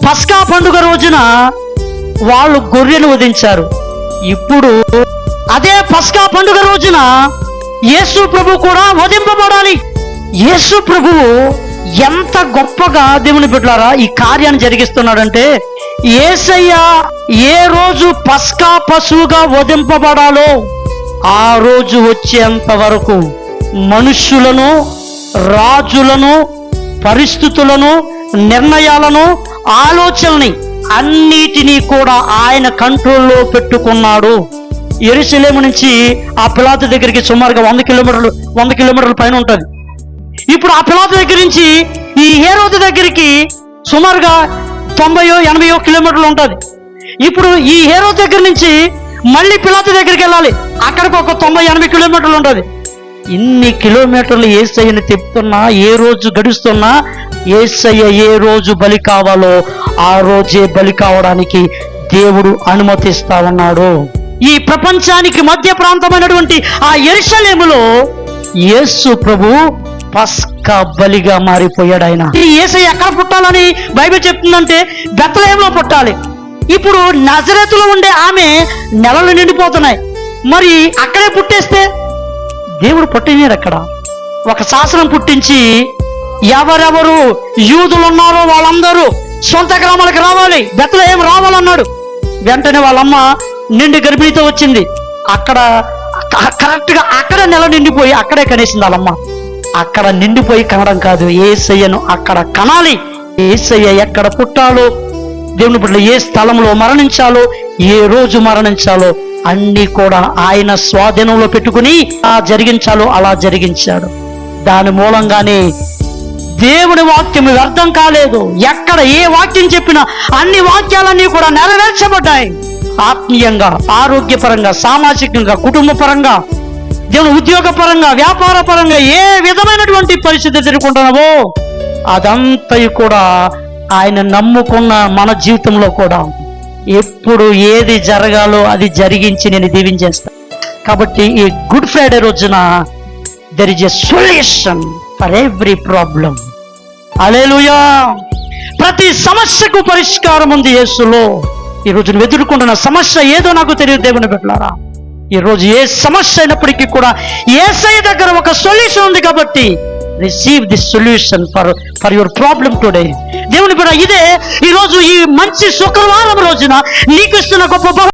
పస్కా పండుగ రోజున వాళ్ళు గొర్రెను వధించారు. ఇప్పుడు అదే పస్కా పండుగ రోజున యేసు ప్రభు కూడా వధింపబడాలి. యేసు ప్రభువు ఎంత గొప్పగా దేవుని బిడ్డలారా ఈ కార్యాన్ని జరిగిస్తున్నాడంటే, యేసయ్య ఏ రోజు పస్కా పశువుగా వధింపబడాలో ఆ రోజు వచ్చేంత వరకు మనుష్యులను, రాజులను, పరిస్థితులను, నిర్ణయాలను, ఆలోచనని అన్నిటినీ కూడా ఆయన కంట్రోల్లో పెట్టుకున్నాడు. యెరూషలేము నుంచి ఆ పిలాతు దగ్గరికి సుమారుగా 100 కిలోమీటర్ల పైన ఉంటుంది. ఇప్పుడు ఆ పిలాతు దగ్గర నుంచి ఈ హేరోదు దగ్గరికి సుమారుగా 90-80 కిలోమీటర్లు ఉంటుంది. ఇప్పుడు ఈ హేరోదు దగ్గర నుంచి మళ్ళీ పిలాతు దగ్గరికి వెళ్ళాలి, అక్కడికి ఒక 90-80 కిలోమీటర్లు ఉంటుంది. ఇన్ని కిలోమీటర్లు యేసయ్యని తిప్పుతున్నా, ఏ రోజు గడుస్తున్నా యేసయ్య ఏ రోజు బలి కావాలో ఆ రోజే బలి కావడానికి దేవుడు అనుమతిస్తా ఉన్నాడు. ఈ ప్రపంచానికి మధ్య ప్రాంతమైనటువంటి ఆ యెరూషలేములో యేసు ప్రభు పస్కా బలిగా మారిపోయాడు. ఆయన ఈ యేసయ్య ఎక్కడ పుట్టాలని బైబిల్ చెప్తుందంటే బెత్లెహేములో పుట్టాలి. ఇప్పుడు నజరేతులో ఉండే ఆమె నెలలు నిండిపోతున్నాయి, మరి అక్కడే పుట్టేస్తే దేవుడు పుట్టినాడు. అక్కడ ఒక శాసనం పుట్టించి ఎవరెవరు యూదులు ఉన్నారో వాళ్ళందరూ సొంత గ్రామాలకు రావాలి, బెత్లెహేం రావాలన్నాడు. వెంటనే వాళ్ళమ్మ నిండి గర్భిణితో వచ్చింది. అక్కడ కరెక్ట్గా అక్కడ నెల నిండిపోయి అక్కడే కనేసింది వాళ్ళమ్మ. అక్కడ నిండిపోయి కనడం కాదు, యేసయ్యను అక్కడ కనాలి. యేసయ్య ఎక్కడ పుట్టాలో, దేవుని బిడ్డలు ఏ స్థలంలో మరణించాలో, ఏ రోజు మరణించాలో అన్నీ కూడా ఆయన స్వాధీనంలో పెట్టుకుని అలా జరిగించాలో అలా జరిగించాడు. దాని మూలంగానే దేవుని వాక్యం వ్యర్థం కాలేదు. ఎక్కడ ఏ వాక్యం చెప్పినా అన్ని వాక్యాలన్నీ కూడా నెరవేర్చబడ్డాయి. ఆత్మీయంగా, ఆరోగ్యపరంగా, సామాజికంగా, కుటుంబ పరంగా, దేవుని ఉద్యోగ పరంగా, వ్యాపార పరంగా ఏ విధమైనటువంటి పరిస్థితి ఎదుర్కొంటున్నావో అదంతా కూడా ఆయన నమ్ముకున్న మన జీవితంలో కూడా ఎప్పుడు ఏది జరగాలో అది జరిగించి నేను దీవించేస్తాను. కాబట్టి ఈ గుడ్ ఫ్రైడే రోజున there is a solution for every problem. Hallelujah. ప్రతి సమస్యకు పరిష్కారం ఉంది యేసులో. ఈ రోజు నువ్వు ఎదుర్కొంటున్న సమస్య ఏదో నాకు తెలియదు దేవుని బిడ్డలారా. ఈరోజు ఏ సమస్య అయినప్పటికీ కూడా యేసయ్య దగ్గర ఒక సొల్యూషన్ ఉంది. కాబట్టి receive this solution for your problem today. దేవుని బిడ్డ, ఇదే ఈరోజు ఈ మంచి శుక్రవారం రోజున నీకు ఇస్తున్న గొప్ప